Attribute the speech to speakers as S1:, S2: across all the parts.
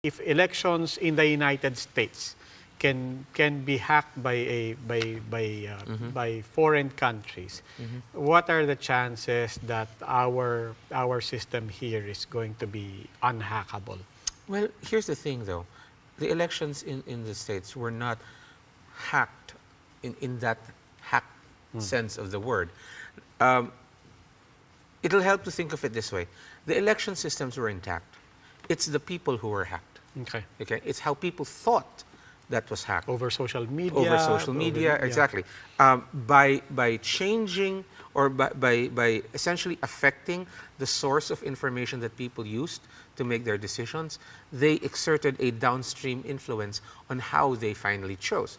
S1: if elections in the United States can be hacked by foreign countries, what are the chances that our system here is going to be unhackable?
S2: Well, here's the thing, though. The elections in the States were not hacked in that hack sense of the word. It'll help to think of it this way. The election systems were intact. It's the people who were hacked. Okay? It's how people thought that was hacked.
S1: Over social media.
S2: Over social media, exactly. By changing or by essentially affecting the source of information that people used to make their decisions, they exerted a downstream influence on how they finally chose.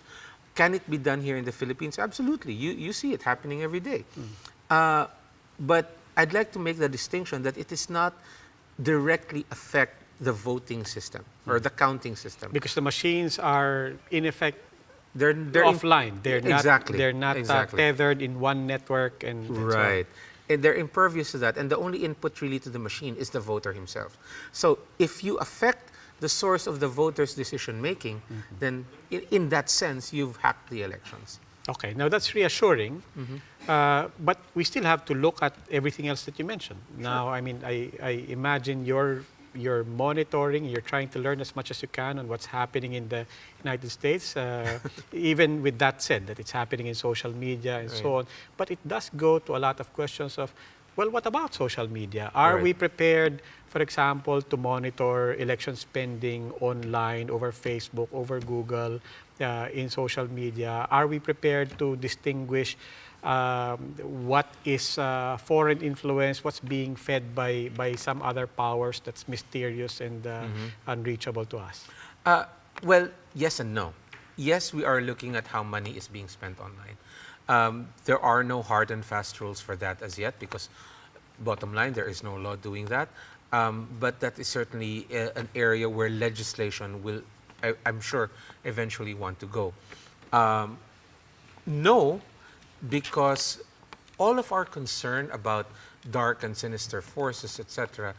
S2: Can it be done here in the Philippines? Absolutely. You see it happening every day. But I'd like to make the distinction that it is not directly affect the voting system or the counting system.
S1: Because the machines are, in effect,
S2: they're
S1: offline. They're not
S2: exactly.
S1: tethered in one network. And
S2: right. And they're impervious to that. And the only input really to the machine is the voter himself. So if you affect the source of the voter's decision-making, then in that sense, you've hacked the elections.
S1: Okay, now that's reassuring, but we still have to look at everything else that you mentioned. Now, I mean, I imagine you're monitoring, you're trying to learn as much as you can on what's happening in the United States, even with that said, that it's happening in social media and so on. But it does go to a lot of questions of, well, what about social media? Are we prepared, for example, to monitor election spending online, over Facebook, over Google, in social media? Are we prepared to distinguish what is foreign influence, what's being fed by some other powers that's mysterious and unreachable to us?
S2: Well, yes and no. Yes, we are looking at how money is being spent online. There are no hard and fast rules for that as yet because, bottom line, there is no law doing that. But that is certainly an area where legislation will, I'm sure, eventually want to go. No, because all of our concern about dark and sinister forces, etc.,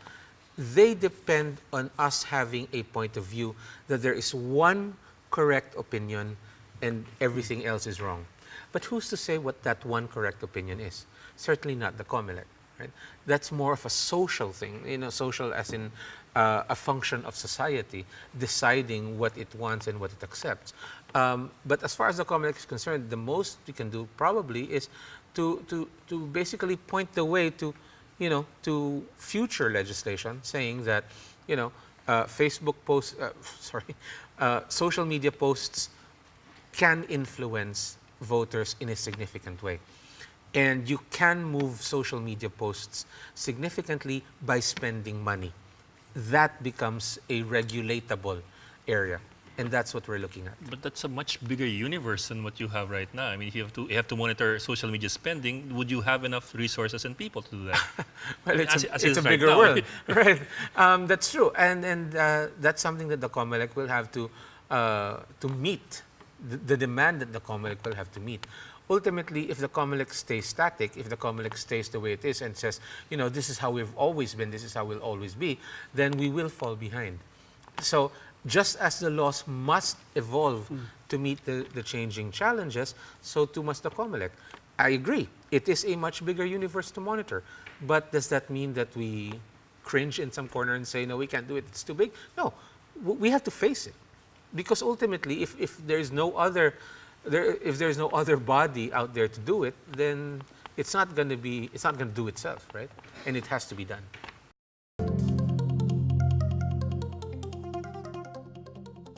S2: they depend on us having a point of view that there is one correct opinion and everything else is wrong. But who's to say what that one correct opinion is? Certainly not the Comelec. Right? That's more of a social thing, social as in a function of society deciding what it wants and what it accepts. But as far as the Comelec is concerned, the most we can do probably is to basically point the way to, to future legislation saying that, Facebook posts, social media posts can influence voters in a significant way. And you can move social media posts significantly by spending money. That becomes a regulatable area. And that's what we're looking at.
S3: But that's a much bigger universe than what you have right now. I mean, if you have to monitor social media spending, would you have enough resources and people to do that?
S2: Well, it's a bigger world, right? That's true. And that's something that the Comelec will have to meet, the demand that the Comelec will have to meet. Ultimately, if the Comelec stays static, if the Comelec stays the way it is and says, this is how we've always been, this is how we'll always be, then we will fall behind. So just as the laws must evolve to meet the changing challenges, so too must the Comelec. I agree. It is a much bigger universe to monitor. But does that mean that we cringe in some corner and say, no, we can't do it, it's too big? No, we have to face it. Because ultimately, if there's no other body out there to do it, then it's not going to do itself, right? And it has to be done.